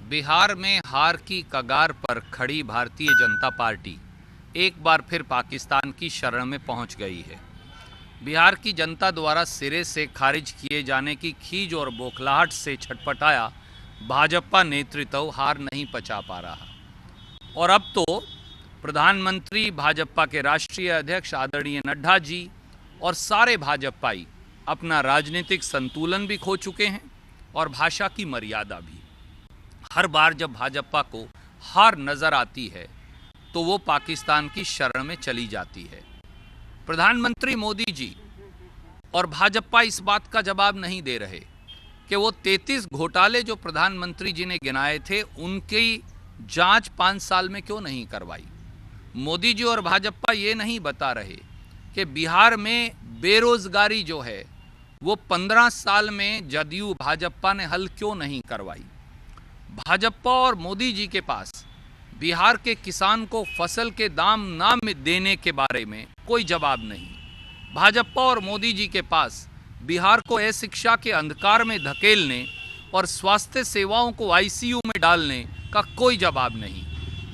बिहार में हार की कगार पर खड़ी भारतीय जनता पार्टी एक बार फिर पाकिस्तान की शरण में पहुंच गई है। बिहार की जनता द्वारा सिरे से खारिज किए जाने की खीज और बौखलाहट से छटपटाया भाजपा नेतृत्व हार नहीं पचा पा रहा और अब तो प्रधानमंत्री, भाजपा के राष्ट्रीय अध्यक्ष आदरणीय नड्डा जी और सारे भाजपाई अपना राजनीतिक संतुलन भी खो चुके हैं और भाषा की मर्यादा भी। हर बार जब भाजपा को हार नजर आती है तो वो पाकिस्तान की शरण में चली जाती है। प्रधानमंत्री मोदी जी और भाजपा इस बात का जवाब नहीं दे रहे कि वो 33 घोटाले जो प्रधानमंत्री जी ने गिनाए थे उनकी जांच 5 साल में क्यों नहीं करवाई। मोदी जी और भाजपा ये नहीं बता रहे कि बिहार में बेरोजगारी जो है वो 15 साल में जदयू भाजपा ने हल क्यों नहीं करवाई। भाजपा और मोदी जी के पास बिहार के किसान को फसल के दाम ना देने के बारे में कोई जवाब नहीं। भाजपा और मोदी जी के पास बिहार को अशिक्षा के अंधकार में धकेलने और स्वास्थ्य सेवाओं को आईसीयू में डालने का कोई जवाब नहीं।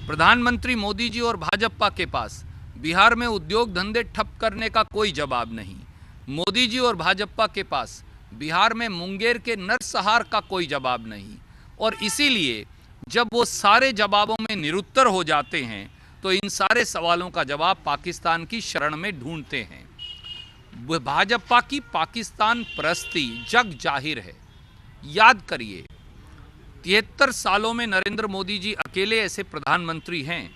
प्रधानमंत्री मोदी जी और भाजपा के पास बिहार में उद्योग धंधे ठप करने का कोई जवाब नहीं। मोदी जी और भाजपा के पास बिहार में मुंगेर के नरसंहार का कोई जवाब नहीं। और इसीलिए जब वो सारे जवाबों में निरुत्तर हो जाते हैं तो इन सारे सवालों का जवाब पाकिस्तान की शरण में ढूंढते हैं। भाजपा की पाकिस्तान परस्ती जग जाहिर है। याद करिए, 73 सालों में नरेंद्र मोदी जी अकेले ऐसे प्रधानमंत्री हैं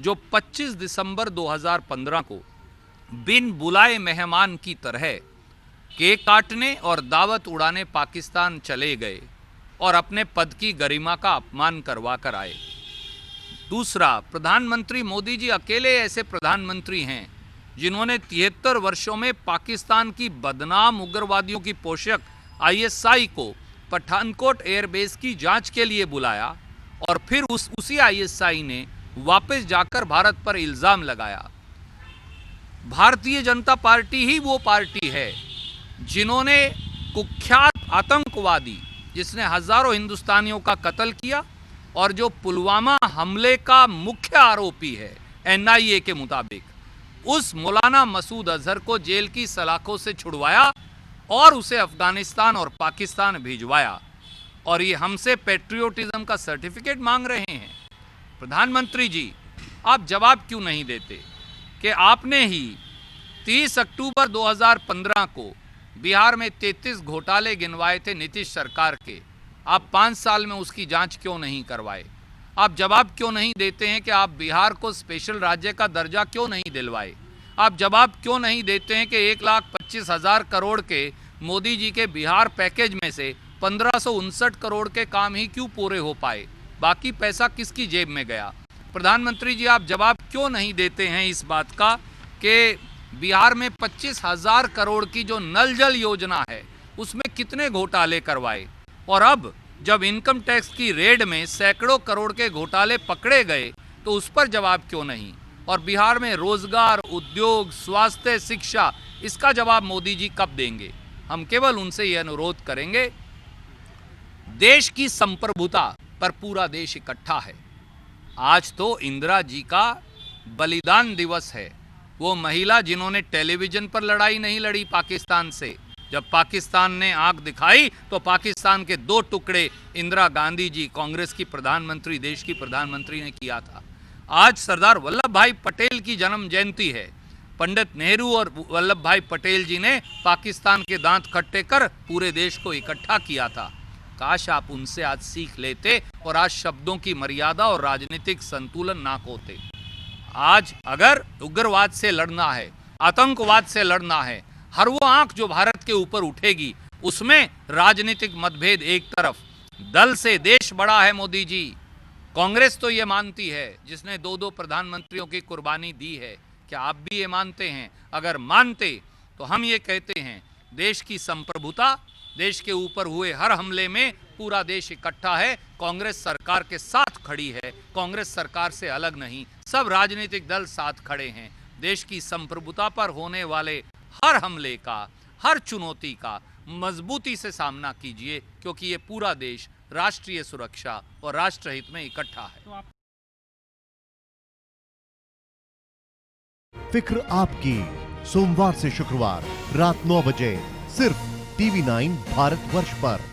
जो 25 दिसंबर 2015 को बिन बुलाए मेहमान की तरह केक काटने और दावत उड़ाने पाकिस्तान चले गए और अपने पद की गरिमा का अपमान करवा कर आए। दूसरा, प्रधानमंत्री मोदी जी अकेले ऐसे प्रधानमंत्री हैं जिन्होंने 73 वर्षों में पाकिस्तान की बदनाम उग्रवादियों की पोषक आईएसआई को पठानकोट एयरबेस की जांच के लिए बुलाया और फिर उसी आईएसआई ने वापस जाकर भारत पर इल्जाम लगाया। भारतीय जनता पार्टी ही वो पार्टी है जिन्होंने कुख्यात आतंकवादी जिसने हजारों हिंदुस्तानियों का कत्ल किया और जो पुलवामा हमले का मुख्य आरोपी है एनआईए के मुताबिक, उस मौलाना मसूद अजहर को जेल की सलाखों से छुड़वाया और उसे अफगानिस्तान और पाकिस्तान भिजवाया। और ये हमसे पेट्रियोटिज्म का सर्टिफिकेट मांग रहे हैं। प्रधानमंत्री जी, आप जवाब क्यों नहीं देते कि आपने ही 30 अक्टूबर 2015 को बिहार में 33 घोटाले गिनवाए थे नीतीश सरकार के। आप 5 साल में उसकी जांच क्यों नहीं करवाए। आप जवाब क्यों नहीं देते हैं कि आप बिहार को स्पेशल राज्य का दर्जा क्यों नहीं दिलवाए। आप जवाब क्यों नहीं देते हैं कि 1,25,000 करोड़ के मोदी जी के बिहार पैकेज में से 1559 करोड़ के काम ही क्यों पूरे हो पाए, बाकी पैसा किसकी जेब में गया। प्रधानमंत्री जी, आप जवाब क्यों नहीं देते हैं इस बात का कि बिहार में 25,000 करोड़ की जो नल जल योजना है उसमें कितने घोटाले करवाए और अब जब इनकम टैक्स की रेड में सैकड़ों करोड़ के घोटाले पकड़े गए तो उस पर जवाब क्यों नहीं। और बिहार में रोजगार, उद्योग, स्वास्थ्य, शिक्षा, इसका जवाब मोदी जी कब देंगे। हम केवल उनसे यह अनुरोध करेंगे, देश की संप्रभुता पर पूरा देश इकट्ठा है। आज तो इंदिरा जी का बलिदान दिवस है। वो महिला जिन्होंने टेलीविजन पर लड़ाई नहीं लड़ी पाकिस्तान से। जब पाकिस्तान ने आंख दिखाई तो पाकिस्तान के 2 टुकड़े इंदिरा गांधी जी, कांग्रेस की प्रधानमंत्री, देश की प्रधानमंत्री ने किया था। आज सरदार वल्लभ भाई पटेल की जन्म जयंती है। पंडित नेहरू और वल्लभ भाई पटेल जी ने पाकिस्तान के दांत खट्टे कर पूरे देश को इकट्ठा किया था। काश आप उनसे आज सीख लेते और आज शब्दों की मर्यादा और राजनीतिक संतुलन ना खोते। आज अगर उग्रवाद से लड़ना है, आतंकवाद से लड़ना है, हर वो आंख जो भारत के ऊपर उठेगी उसमें राजनीतिक मतभेद एक तरफ, दल से देश बड़ा है। मोदी जी, कांग्रेस तो ये मानती है, जिसने 2-2 प्रधानमंत्रियों की कुर्बानी दी है। क्या आप भी ये मानते हैं? अगर मानते तो हम ये कहते हैं, देश की संप्रभुता, देश के ऊपर हुए हर हमले में पूरा देश इकट्ठा है, कांग्रेस सरकार के साथ खड़ी है, कांग्रेस सरकार से अलग नहीं, सब राजनीतिक दल साथ खड़े हैं। देश की संप्रभुता पर होने वाले हर हमले का, हर चुनौती का मजबूती से सामना कीजिए, क्योंकि ये पूरा देश राष्ट्रीय सुरक्षा और राष्ट्रहित में इकट्ठा है। फिक्र आपकी, सोमवार से शुक्रवार रात 9 बजे सिर्फ TV9 भारतवर्ष पर।